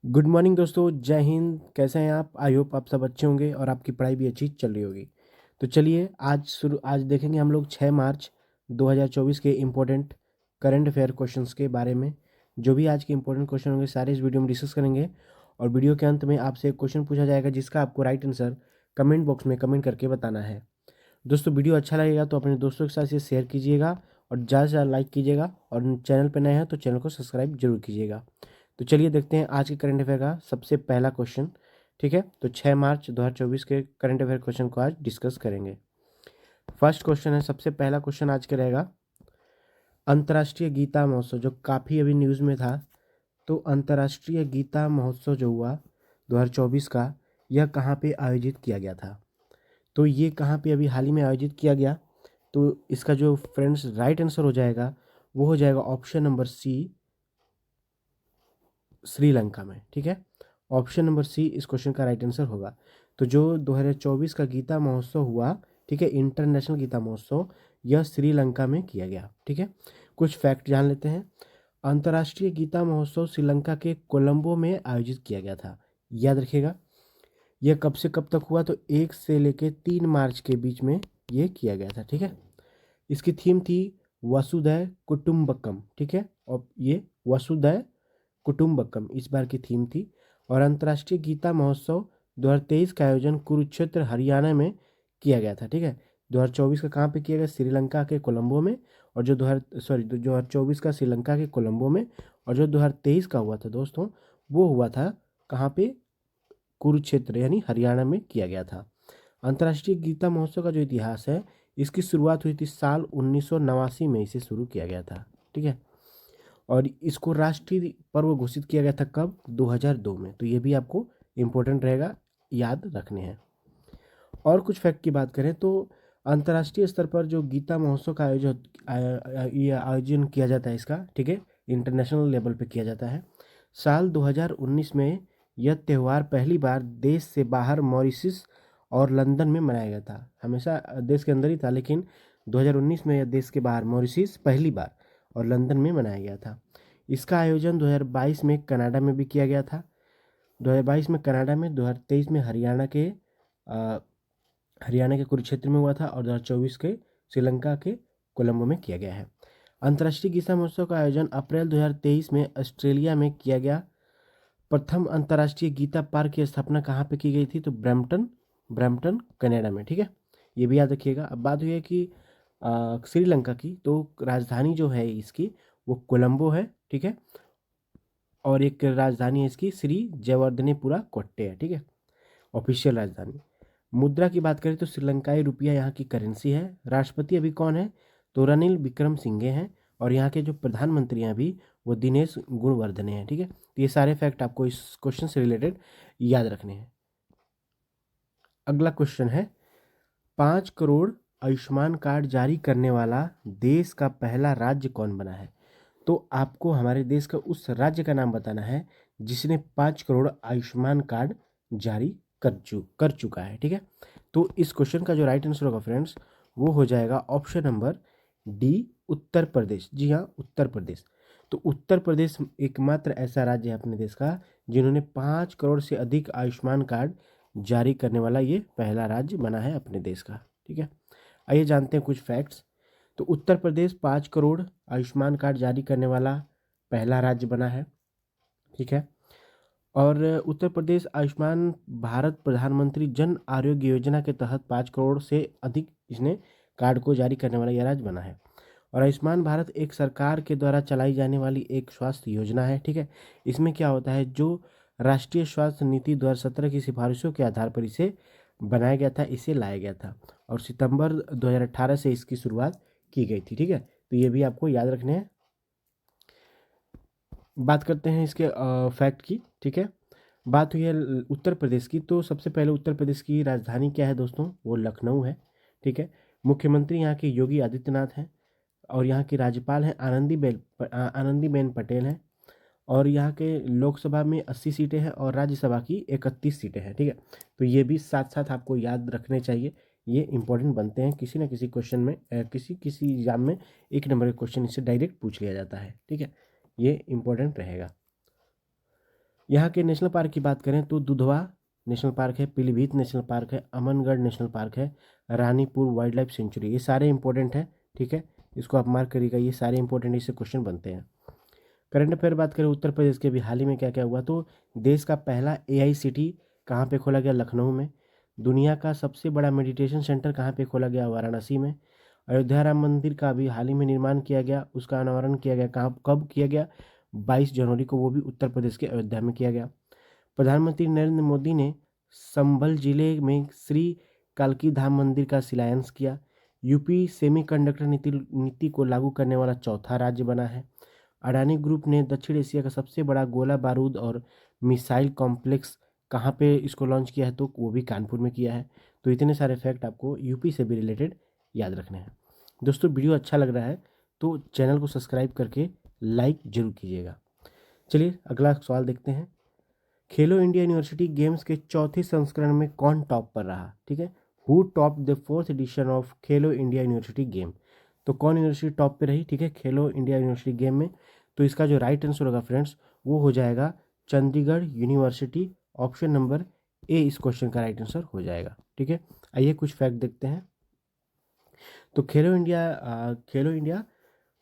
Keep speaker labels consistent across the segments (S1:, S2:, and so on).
S1: Good morning दोस्तों, जय हिंद। कैसे हैं आप? आई होप आप सब अच्छे होंगे और आपकी पढ़ाई भी अच्छी चल रही होगी। तो चलिए आज देखेंगे हम लोग 6 मार्च 2024 के इम्पोर्टेंट करंट अफेयर क्वेश्चंस के बारे में। जो भी आज के इम्पोर्टेंट क्वेश्चन होंगे सारे इस वीडियो में डिस्कस करेंगे। और वीडियो के अंत में आपसे एक क्वेश्चन पूछा जाएगा जिसका आपको राइट आंसर कमेंट बॉक्स में कमेंट करके बताना है। दोस्तों वीडियो अच्छा लगेगा तो अपने दोस्तों के साथ इसे शेयर कीजिएगा और ज़्यादा से ज़्यादा लाइक कीजिएगा और चैनल पर नए हैं तो चैनल को सब्सक्राइब जरूर कीजिएगा। तो चलिए देखते हैं आज के करंट अफेयर का सबसे पहला क्वेश्चन। ठीक है, तो 6 मार्च 2024 के करंट अफेयर क्वेश्चन को आज डिस्कस करेंगे। फर्स्ट क्वेश्चन है, सबसे पहला क्वेश्चन आज का रहेगा, अंतर्राष्ट्रीय गीता महोत्सव जो काफ़ी अभी न्यूज़ में था, तो अंतर्राष्ट्रीय गीता महोत्सव जो हुआ 2024 का, यह कहाँ पे आयोजित किया गया था? तो ये कहाँ पे अभी हाल ही में आयोजित किया गया? तो इसका जो फ्रेंड्स राइट आंसर हो जाएगा वो हो जाएगा ऑप्शन नंबर सी, श्रीलंका में। ठीक है, ऑप्शन नंबर सी इस क्वेश्चन का राइट आंसर होगा। तो जो 2024 का गीता महोत्सव हुआ, ठीक है, इंटरनेशनल गीता महोत्सव, यह श्रीलंका में किया गया। ठीक है, कुछ फैक्ट जान लेते हैं। अंतर्राष्ट्रीय गीता महोत्सव श्रीलंका के कोलंबो में आयोजित किया गया था। याद रखिएगा, यह कब से कब तक हुआ? तो 1 से लेके 3 मार्च के बीच में ये किया गया था। ठीक है, इसकी थीम थी वसुधैव कुटुंबकम। ठीक है, और ये वसुधैव कुटुंबकम इस बार की थीम थी। और अंतर्राष्ट्रीय गीता महोत्सव 2023 का आयोजन कुरुक्षेत्र हरियाणा में किया गया था। ठीक है, 2024 का कहाँ पे किया गया? श्रीलंका के कोलंबो में। और जो 2024 का श्रीलंका के कोलंबो में, और जो 2023 का हुआ था दोस्तों, वो हुआ था कहाँ पे? कुरुक्षेत्र यानी हरियाणा में किया गया था। अंतर्राष्ट्रीय गीता महोत्सव का जो इतिहास है, इसकी शुरुआत हुई थी साल 1989 में, इसे शुरू किया गया था। ठीक है, और इसको राष्ट्रीय पर्व घोषित किया गया था कब? 2002 में। तो ये भी आपको इम्पोर्टेंट रहेगा, याद रखने हैं। और कुछ फैक्ट की बात करें तो अंतर्राष्ट्रीय स्तर पर जो गीता महोत्सव का आयोजन किया जाता है इसका, ठीक है, इंटरनेशनल लेवल पे किया जाता है। साल 2019 में यह त्यौहार पहली बार देश से बाहर मॉरिशस और लंदन में मनाया गया था। हमेशा देश के अंदर ही था, लेकिन 2019 में यह देश के बाहर मॉरिशस पहली बार और लंदन में मनाया गया था। इसका आयोजन 2022 में कनाडा में भी किया गया था। 2022 में कनाडा में, 2023 में हरियाणा के कुरुक्षेत्र में हुआ था, और 2024 के श्रीलंका के कोलंबो में किया गया है। अंतर्राष्ट्रीय गीता महोत्सव का आयोजन अप्रैल 2023 में ऑस्ट्रेलिया में किया गया। प्रथम अंतर्राष्ट्रीय गीता पार्क की स्थापना कहाँ पे की गई थी? तो ब्रैम्पटन कनाडा में। ठीक है, ये भी याद रखिएगा। अब बात हुई है कि श्रीलंका की, तो राजधानी जो है इसकी वो कोलंबो है। ठीक है, और एक राजधानी है इसकी श्री जयवर्धनेपुरा कोट्टे है। ठीक है, ऑफिशियल राजधानी। मुद्रा की बात करें तो श्रीलंकाई रुपया यहाँ की करेंसी है। राष्ट्रपति अभी कौन है? तो रनिल विक्रमसिंघे हैं। और यहाँ के जो प्रधानमंत्री हैं अभी, वो दिनेश गुणवर्धने हैं। ठीक है, तो ये सारे फैक्ट आपको इस क्वेश्चन से रिलेटेड याद रखने हैं। अगला क्वेश्चन है, 5 करोड़ आयुष्मान कार्ड जारी करने वाला देश का पहला राज्य कौन बना है? तो आपको हमारे देश का उस राज्य का नाम बताना है जिसने 5 करोड़ आयुष्मान कार्ड जारी कर चुका है। ठीक है, तो इस क्वेश्चन का जो राइट आंसर होगा फ्रेंड्स, वो हो जाएगा option number D, Uttar Pradesh. जी हाँ, उत्तर प्रदेश। तो उत्तर प्रदेश एकमात्र ऐसा राज्य है अपने देश का जिन्होंने 5 करोड़ से अधिक आयुष्मान कार्ड जारी करने वाला ये पहला राज्य बना है अपने देश का। ठीक है, आइए जानते हैं कुछ फैक्ट्स। तो उत्तर प्रदेश 5 करोड़ आयुष्मान कार्ड जारी करने वाला पहला राज्य बना है। ठीक है, और उत्तर प्रदेश आयुष्मान भारत प्रधानमंत्री जन आरोग्य योजना के तहत 5 करोड़ से अधिक इसने कार्ड को जारी करने वाला यह राज्य बना है। और आयुष्मान भारत एक सरकार के द्वारा चलाई जाने वाली एक स्वास्थ्य योजना है। ठीक है, इसमें क्या होता है, जो राष्ट्रीय स्वास्थ्य नीति 2017 की सिफारिशों के आधार पर इसे बनाया गया था, इसे लाया गया था, और सितंबर 2018 से इसकी शुरुआत की गई थी। ठीक है, तो ये भी आपको याद रखने हैं। बात करते हैं इसके फैक्ट की। ठीक है, बात हुई है उत्तर प्रदेश की, तो सबसे पहले उत्तर प्रदेश की राजधानी क्या है दोस्तों? वो लखनऊ है। ठीक है, मुख्यमंत्री यहाँ के योगी आदित्यनाथ हैं, और यहाँ की राज्यपाल हैं आनंदीबेन पटेल हैं। और यहाँ के लोकसभा में 80 सीटें हैं और राज्यसभा की 31 सीटें हैं। ठीक है, तो ये भी साथ साथ आपको याद रखने चाहिए, ये इंपॉर्टेंट बनते हैं किसी न किसी क्वेश्चन में, किसी किसी एग्जाम में 1 नंबर के क्वेश्चन इससे डायरेक्ट पूछ लिया जाता है। ठीक है, ये इंपॉर्टेंट रहेगा। यहाँ के नेशनल पार्क की बात करें तो दुधवा नेशनल पार्क है, पीलीभीत नेशनल पार्क है, अमनगढ़ नेशनल पार्क है, रानीपुर वाइल्ड लाइफ सेंचुरी, ये सारे इंपॉर्टेंट हैं। ठीक है, इसको आप मार्क करिएगा, ये सारे इंपॉर्टेंट इससे क्वेश्चन बनते हैं। करंट अफेयर बात करें उत्तर प्रदेश के, अभी हाल ही में क्या क्या हुआ, तो देश का पहला AICT कहाँ पे खोला गया, लखनऊ में। दुनिया का सबसे बड़ा मेडिटेशन सेंटर कहाँ पे खोला गया, वाराणसी में। अयोध्या राम मंदिर का अभी हाल ही में निर्माण किया गया, उसका अनावरण किया गया, कहाँ कब किया गया, 22 जनवरी को, वो भी उत्तर प्रदेश के अयोध्या में किया गया। प्रधानमंत्री नरेंद्र मोदी ने संभल जिले में श्री कालकी धाम मंदिर का शिलान्यास किया। यूपी सेमीकंडक्टर नीति को लागू करने वाला चौथा राज्य बना है। अडानी ग्रुप ने दक्षिण एशिया का सबसे बड़ा गोला बारूद और मिसाइल कॉम्प्लेक्स कहाँ पे इसको लॉन्च किया है, तो वो भी कानपुर में किया है। तो इतने सारे फैक्ट आपको यूपी से भी रिलेटेड याद रखने हैं। दोस्तों वीडियो अच्छा लग रहा है तो चैनल को सब्सक्राइब करके लाइक जरूर कीजिएगा। चलिए अगला सवाल देखते हैं। खेलो इंडिया यूनिवर्सिटी गेम्स के चौथे संस्करण में कौन टॉप पर रहा, ठीक है। Who top the 4th edition of Khelo India university game, तो कौन यूनिवर्सिटी टॉप पे रही, ठीक है, खेलो इंडिया यूनिवर्सिटी गेम में। तो इसका जो राइट आंसर होगा फ्रेंड्स वो हो जाएगा Chandigarh university. Option number A इस क्वेश्चन का राइट आंसर हो जाएगा। ठीक है, आइए कुछ फैक्ट देखते हैं। तो खेलो इंडिया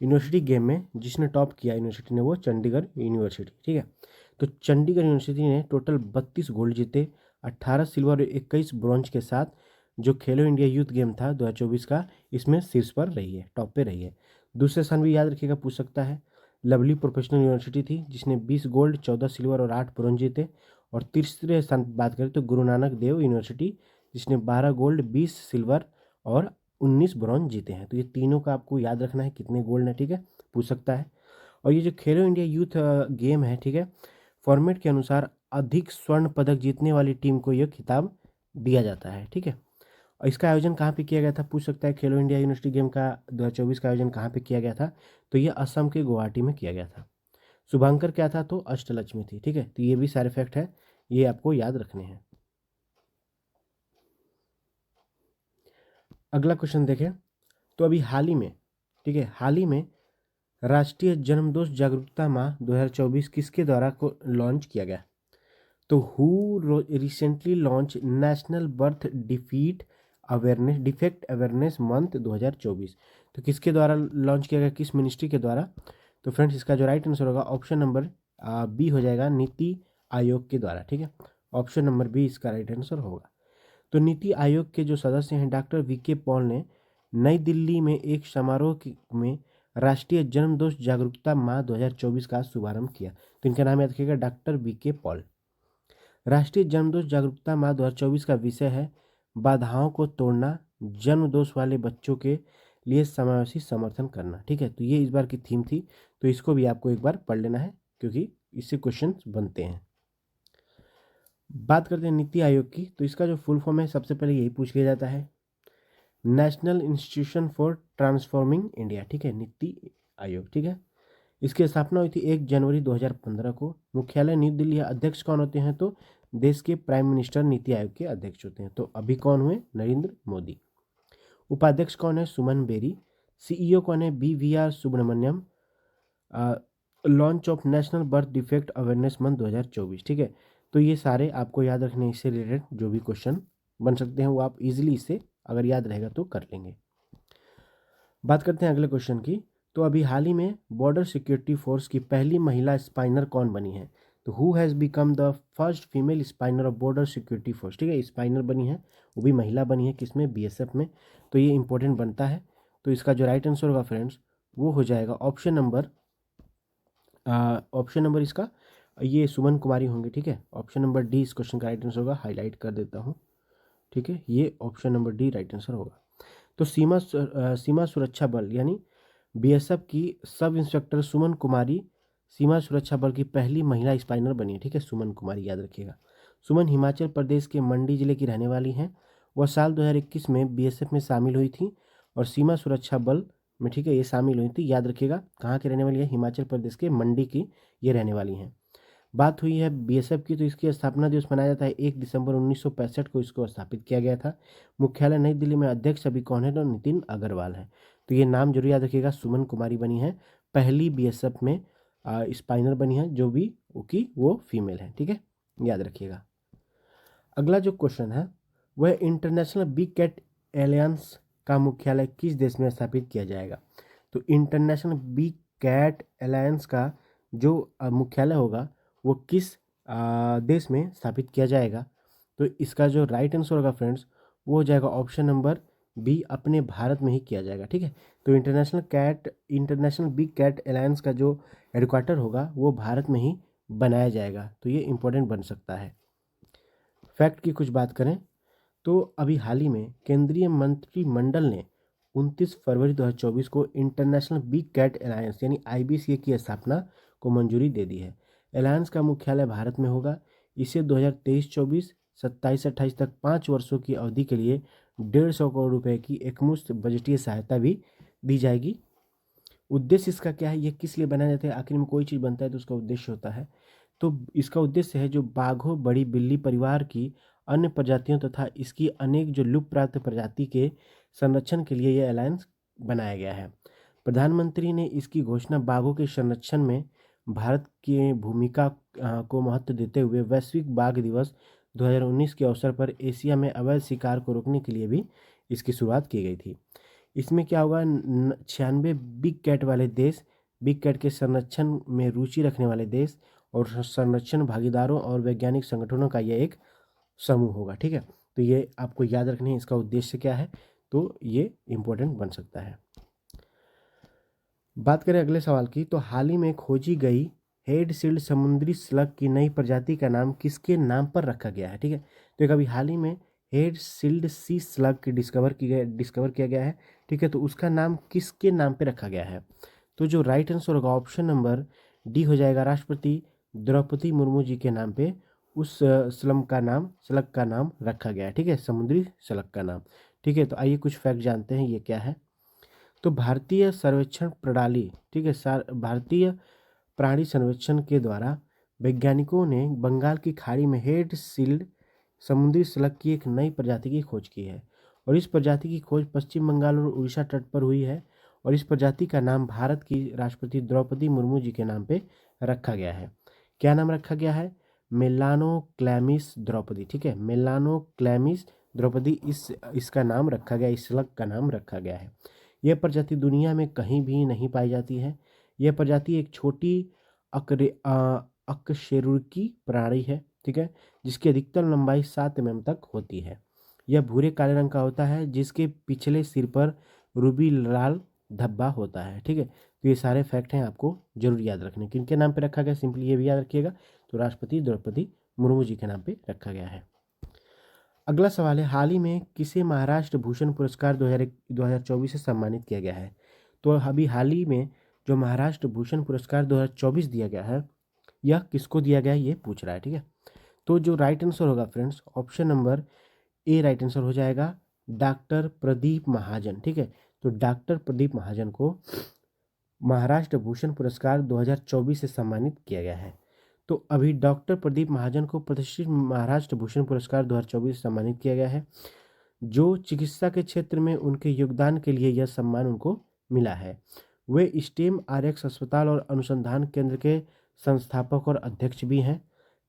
S1: यूनिवर्सिटी गेम में जिसने टॉप किया यूनिवर्सिटी ने, वो चंडीगढ़ यूनिवर्सिटी। ठीक है, तो चंडीगढ़ यूनिवर्सिटी ने टोटल 32 गोल्ड जीते, 18 सिल्वर और 21 ब्रॉन्ज के साथ जो खेलो इंडिया यूथ गेम था 2024 का, इसमें शीर्ष पर रही है, टॉप पे रही है। दूसरे स्थान भी याद रखिएगा, पूछ सकता है। लवली प्रोफेशनल यूनिवर्सिटी थी जिसने 20 गोल्ड 14 सिल्वर और 8 ब्रॉन्ज जीते। और तीसरे स्थान पर बात करें तो गुरु नानक देव यूनिवर्सिटी जिसने 12 गोल्ड 20 सिल्वर और 19 ब्रॉन्ज जीते हैं। तो ये तीनों का आपको याद रखना है कितने गोल्ड है, ठीक है, पूछ सकता है। और ये जो खेलो इंडिया यूथ गेम है, ठीक है, फॉर्मेट के अनुसार अधिक स्वर्ण पदक जीतने वाली टीम को यह खिताब दिया जाता है। ठीक है, और इसका आयोजन कहाँ पे किया गया था, पूछ सकता है। खेलो इंडिया यूनिवर्सिटी गेम का 2024 का आयोजन कहाँ पे किया गया था, तो ये असम के गुवाहाटी में किया गया था। शुभांकर क्या था, तो अष्टलक्ष्मी थी। ठीक है, तो ये भी सारे फैक्ट है, ये आपको याद रखने हैं। अगला क्वेश्चन देखें, तो अभी हाल ही में, ठीक है, हाल ही में राष्ट्रीय जन्मदोष जागरूकता माह 2024 किसके द्वारा को लॉन्च किया गया, तो who recently launch national birth defect awareness month 2024, तो किसके द्वारा लॉन्च किया गया, किस मिनिस्ट्री के द्वारा। तो फ्रेंड्स इसका जो राइट आंसर होगा ऑप्शन नंबर बी हो जाएगा, नीति आयोग के द्वारा। ठीक है, ऑप्शन नंबर बी इसका राइट आंसर होगा। तो नीति आयोग के जो सदस्य हैं डॉक्टर VK पॉल ने नई दिल्ली में एक समारोह में राष्ट्रीय जन्मदोष जागरूकता माह 2024 का शुभारंभ किया। तो इनका नाम याद रखिएगा, डॉक्टर VK पॉल। राष्ट्रीय जन्मदोष जागरूकता माह 2024 का विषय है बाधाओं को तोड़ना, जन्म दोष वाले बच्चों के लिए समावेशी समर्थन करना। ठीक है, तो ये इस बार की थीम थी, तो इसको भी आपको एक बार पढ़ लेना है क्योंकि इससे क्वेश्चन बनते हैं। बात करते हैं नीति आयोग की, तो इसका जो फुल फॉर्म है सबसे पहले यही पूछ लिया जाता है, national institution for transforming India. ठीक है, नीति आयोग। ठीक है, इसकी स्थापना हुई थी 1 जनवरी 2015 को। मुख्यालय न्यू दिल्ली है। अध्यक्ष कौन होते हैं, तो देश के प्राइम मिनिस्टर नीति आयोग के अध्यक्ष होते हैं। तो अभी कौन हुए, नरेंद्र मोदी। उपाध्यक्ष कौन है, सुमन बेरी। CEO कौन है, BVR Subrahmanyam. Launch of national birth defect awareness month 2024। ठीक है, तो ये सारे आपको याद रखने, इससे रिलेटेड जो भी क्वेश्चन बन सकते हैं वो आप इजीली इससे अगर याद रहेगा तो कर लेंगे। बात करते हैं अगले क्वेश्चन की, तो अभी हाल ही में बॉर्डर सिक्योरिटी फोर्स की पहली महिला स्पाइनर कौन बनी है, तो who has become the first female sniper of border security force. ठीक है, स्पाइनर बनी है, वो भी महिला बनी है, किसमें, BSF में। तो ये इंपॉर्टेंट बनता है, तो इसका जो राइट आंसर होगा फ्रेंड्स वो हो जाएगा ऑप्शन नंबर इसका ये सुमन कुमारी होंगे। ठीक है, ऑप्शन नंबर डी इस क्वेश्चन का राइट आंसर होगा, हाईलाइट कर देता हूँ। ठीक है, ये option number D right answer होगा। तो सीमा सुरक्षा बल यानी BSF की सब इंस्पेक्टर सुमन कुमारी सीमा सुरक्षा बल की पहली महिला स्पाइनर बनी है। ठीक है, सुमन कुमारी याद रखिएगा। सुमन हिमाचल प्रदेश के मंडी जिले की रहने वाली हैं। वह साल 2021 में BSF में शामिल हुई थी और सीमा सुरक्षा बल में, ठीक है, ये शामिल हुई थी। याद रखिएगा कहाँ की रहने वाली है, हिमाचल प्रदेश के मंडी की ये रहने वाली हैं। बात हुई है BSF की, तो इसकी स्थापना दिवस मनाया जाता है 1 दिसंबर 1965 को इसको स्थापित किया गया था। मुख्यालय नई दिल्ली में। अध्यक्ष अभी कौन है, तो नितिन अग्रवाल है। तो ये नाम जरूर याद रखिएगा, सुमन कुमारी बनी है पहली BSF में स्पाइनर बनी है जो भी की वो फीमेल है, ठीक है, याद रखिएगा। अगला जो क्वेश्चन है वह इंटरनेशनल बिग कैट एलायंस का मुख्यालय किस देश में स्थापित किया जाएगा। तो इंटरनेशनल बिग कैट अलायंस का जो मुख्यालय होगा वो किस देश में स्थापित किया जाएगा। तो इसका जो राइट आंसर होगा फ्रेंड्स वो हो जाएगा ऑप्शन नंबर बी, अपने भारत में ही किया जाएगा, ठीक है। तो इंटरनेशनल बिग कैट अलायंस का जो हेडक्वार्टर होगा वो भारत में ही बनाया जाएगा। तो ये इंपॉर्टेंट बन सकता है। फैक्ट की कुछ बात करें तो अभी हाल ही में केंद्रीय मंत्रिमंडल ने 29 फरवरी 2024 को इंटरनेशनल बिग कैट अलायंस यानी आईबीसी की स्थापना को मंजूरी दे दी है। अलायंस का मुख्यालय भारत में होगा। इसे 2023-24, 27-28 तक 5 वर्षों की अवधि के लिए 150 करोड़ रुपए की एकमुश्त बजटीय सहायता भी दी जाएगी। उद्देश्य इसका क्या है, ये किस लिए बनाया जाता है, आखिर में कोई चीज़ बनता है तो उसका उद्देश्य होता है। तो इसका उद्देश्य है जो बाघों, बड़ी बिल्ली परिवार की अन्य प्रजातियों तथा इसकी अनेक जो लुप्त प्राप्त प्रजाति के संरक्षण के लिए यह अलायंस बनाया गया है। प्रधानमंत्री ने इसकी घोषणा बाघों के संरक्षण में भारत की भूमिका को महत्व देते हुए वैश्विक बाघ दिवस 2019 के अवसर पर एशिया में अवैध शिकार को रोकने के लिए भी इसकी शुरुआत की गई थी। इसमें क्या होगा, 96 बिग कैट वाले देश, बिग कैट के संरक्षण में रुचि रखने वाले देश और संरक्षण भागीदारों और वैज्ञानिक संगठनों का यह एक समूह होगा, ठीक है। तो ये आपको याद रखने है इसका उद्देश्य क्या है, तो ये इम्पोर्टेंट बन सकता है। बात करें अगले सवाल की, तो हाल ही में खोजी गई हेड सील्ड समुद्री स्लग की नई प्रजाति का नाम किसके नाम पर रखा गया है, ठीक है। तो एक अभी हाल ही में हेड सील्ड सी स्लग की डिस्कवर किया गया है, ठीक है। तो उसका नाम किसके नाम पे रखा गया है। तो जो राइट आंसर होगा ऑप्शन नंबर डी हो जाएगा, राष्ट्रपति द्रौपदी मुर्मू जी के नाम पे उस स्लग का नाम रखा गया है, ठीक है, समुद्री स्लग का नाम, ठीक है। तो आइए कुछ फैक्ट जानते हैं ये क्या है। तो भारतीय सर्वेक्षण प्रणाली, ठीक है, भारतीय प्राणी सर्वेक्षण के द्वारा वैज्ञानिकों ने बंगाल की खाड़ी में हेड सील्ड समुद्री स्लग की एक नई प्रजाति की खोज की है और इस प्रजाति की खोज पश्चिम बंगाल और उड़ीसा तट पर हुई है और इस प्रजाति का नाम भारत की राष्ट्रपति द्रौपदी मुर्मू जी के नाम पे रखा गया है। क्या नाम रखा गया है, मेलानोक्लैमिस द्रौपदी, ठीक है, मेलानोक्लैमिस द्रौपदी इसका नाम रखा गया, इस स्लग का नाम रखा गया है। यह प्रजाति दुनिया में कहीं भी नहीं पाई जाती है। यह प्रजाति एक छोटी अकशेरुकी प्राणी है, ठीक है, जिसकी अधिकतम लंबाई 7 mm तक होती है। यह भूरे काले रंग का होता है जिसके पिछले सिर पर रूबी लाल धब्बा होता है, ठीक है। तो ये सारे फैक्ट हैं, आपको जरूर याद रखने। किनके नाम पे रखा गया, सिंपली ये भी याद रखिएगा, तो राष्ट्रपति द्रौपदी मुर्मू जी के नाम पे रखा गया है। अगला सवाल है, हाल ही में किसे महाराष्ट्र भूषण पुरस्कार 2024 से सम्मानित किया गया है। तो अभी हाल ही में जो महाराष्ट्र भूषण पुरस्कार 2024 दिया गया है यह किसको दिया गया है ये पूछ रहा है, ठीक है। तो जो राइट आंसर होगा friends option number A right answer हो जाएगा, डॉक्टर प्रदीप महाजन, ठीक है। तो डॉक्टर प्रदीप महाजन को महाराष्ट्र भूषण पुरस्कार 2024 से सम्मानित किया गया है। तो अभी डॉक्टर प्रदीप महाजन को प्रतिष्ठित महाराष्ट्र भूषण पुरस्कार 2024 से सम्मानित किया गया है। जो चिकित्सा के क्षेत्र में उनके योगदान के लिए यह सम्मान उनको मिला है। वे स्टेम आरएक्स अस्पताल और अनुसंधान केंद्र के संस्थापक और अध्यक्ष भी हैं।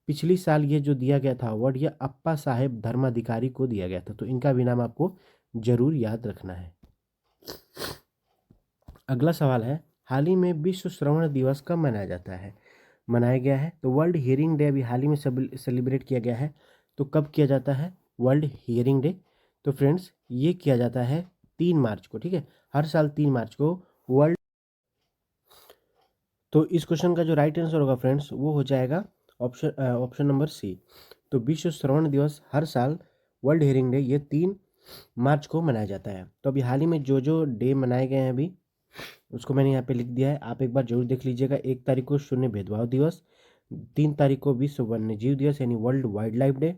S1: पिछली साल ये जो दिया गया था अवार्ड यह अप्पा साहेब धर्माधिकारी को दिया गया था, तो इनका भी नाम आपको जरूर याद रखना है। अगला सवाल है, हाल ही में विश्व श्रवण दिवस कब मनाया गया है। तो वर्ल्ड हियरिंग डे अभी हाल ही में सेलिब्रेट किया गया है। तो कब किया जाता है वर्ल्ड हियरिंग डे, तो फ्रेंड्स ये किया जाता है 3 मार्च को, ठीक है, हर साल 3 मार्च को वर्ल्ड। तो इस क्वेश्चन का जो राइट आंसर होगा फ्रेंड्स वो हो जाएगा ऑप्शन नंबर सी। तो विश्व श्रवण दिवस हर साल वर्ल्ड हियरिंग डे ये 3 मार्च को मनाया जाता है। तो अभी हाल ही में जो डे मनाए गए हैं अभी उसको मैंने यहाँ पे लिख दिया है, आप एक बार जरूर देख लीजिएगा। 1 तारीख को शून्य भेदभाव दिवस, 3 तारीख को विश्व वन्य जीव दिवस यानी वर्ल्ड वाइल्ड लाइफ डे,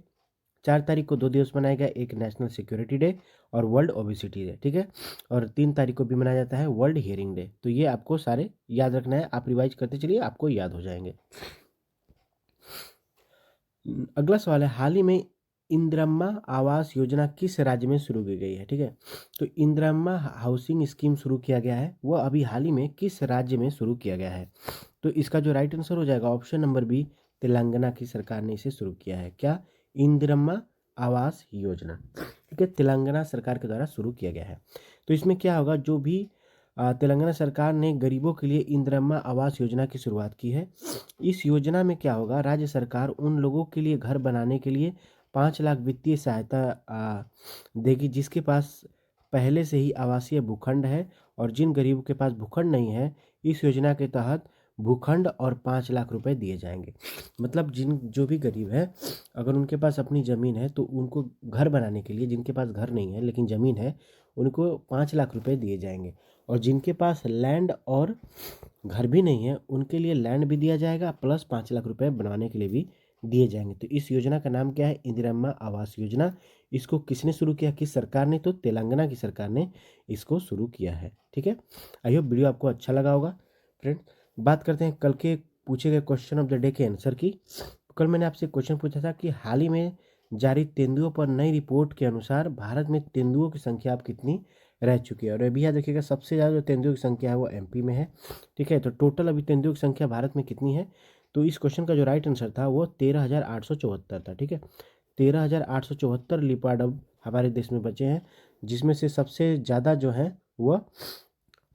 S1: 4 तारीख को 2 दिवस मनाया गया, एक नेशनल सिक्योरिटी डे और वर्ल्ड ओबेसिटी डे, ठीक है। और 3 तारीख को भी मनाया जाता है वर्ल्ड हियरिंग डे। तो ये आपको सारे याद रखना है, आप रिवाइज करते चलिए आपको याद हो जाएंगे। अगला सवाल है, हाल ही में इंदिरम्मा आवास योजना किस राज्य में शुरू की गई है? ठीक है, तो इंदिरम्मा हाउसिंग स्कीम शुरू किया गया है, वह अभी हाल ही में किस राज्य में शुरू किया गया है? तो इसका जो राइट आंसर हो जाएगा ऑप्शन नंबर बी, तेलंगाना की सरकार ने इसे शुरू किया है। क्या? इंदिरम्मा आवास योजना, ठीक है, तेलंगाना सरकार के द्वारा शुरू किया गया है। तो इसमें क्या होगा, जो भी तेलंगाना सरकार ने गरीबों के लिए इंदिरम्मा आवास योजना की शुरुआत की है। इस योजना में क्या होगा, राज्य सरकार उन लोगों के लिए घर बनाने के लिए 5 लाख वित्तीय सहायता देगी जिसके पास पहले से ही आवासीय भूखंड है, और जिन गरीबों के पास भूखंड नहीं है, इस योजना के तहत भूखंड और 5 लाख रुपए दिए जाएंगे। मतलब जो भी गरीब है, अगर उनके पास अपनी ज़मीन है तो उनको घर बनाने के लिए, जिनके पास घर नहीं है लेकिन ज़मीन है, उनको 5 लाख रुपए दिए जाएंगे। और जिनके पास लैंड और घर भी नहीं है, उनके लिए लैंड भी दिया जाएगा प्लस 5 लाख रुपए बनवाने के लिए भी दिए जाएंगे। तो इस योजना का नाम क्या है? इंदिरम्मा आवास योजना। इसको किसने शुरू किया, किस सरकार ने? तो तेलंगाना की सरकार ने इसको शुरू किया है। ठीक है, आई होप वीडियो आपको अच्छा लगा होगा। फ्रेंड, बात करते हैं कल के पूछे गए क्वेश्चन ऑफ द डे के आंसर की। कल मैंने आपसे क्वेश्चन पूछा था कि हाल ही में जारी तेंदुओं पर नई रिपोर्ट के अनुसार भारत में तेंदुओं की संख्या अब कितनी रह चुकी है। और अभी याद रखिएगा, सबसे ज़्यादा जो तेंदुओं की संख्या है वो एमपी में है। ठीक है, तो टोटल अभी तेंदुओं की संख्या भारत में कितनी है? तो इस क्वेश्चन का जो राइट आंसर था वो 13,874 था। ठीक है, 13,874 लिपार्ड अब हमारे देश में बचे हैं, जिसमें से सबसे ज़्यादा जो है वह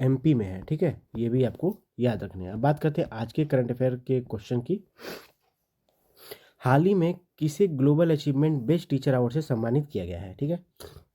S1: एमपी में है। ठीक है, ये भी आपको याद रखना है। अब बात करते हैं आज के करंट अफेयर के क्वेश्चन की। हाल ही में किसे global achievement best teacher award से सम्मानित किया गया है? ठीक है,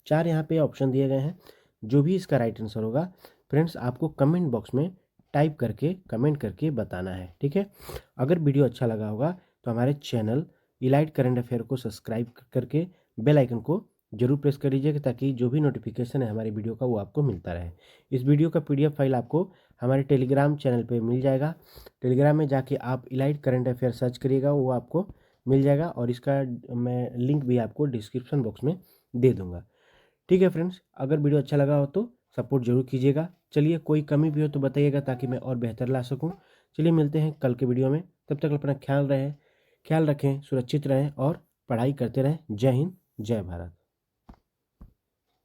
S1: 4 यहाँ पे ऑप्शन दिए गए हैं। जो भी इसका राइट आंसर होगा फ्रेंड्स, आपको कमेंट बॉक्स में टाइप करके कमेंट करके बताना है। ठीक है, अगर वीडियो अच्छा लगा होगा तो हमारे चैनल इलाइट करंट अफेयर को सब्सक्राइब करके बेल आइकन को जरूर प्रेस कर लीजिएगा, ताकि जो भी नोटिफिकेशन है हमारी वीडियो का वो आपको मिलता रहे। इस वीडियो का पीडीएफ फाइल आपको हमारे टेलीग्राम चैनल पे मिल जाएगा। टेलीग्राम में जाके आप इलाइट करंट अफेयर सर्च करिएगा, वो आपको मिल जाएगा, और इसका मैं लिंक भी आपको डिस्क्रिप्शन बॉक्स में दे दूंगा। ठीक है फ्रेंड्स, अगर वीडियो अच्छा लगा हो तो सपोर्ट जरूर कीजिएगा। चलिए, कोई कमी भी हो तो बताइएगा ताकि मैं और बेहतर ला सकूं। चलिए, मिलते हैं कल के वीडियो में। तब तक अपना ख्याल रखें, सुरक्षित रहें और पढ़ाई करते रहें। जय हिंद, जय भारत।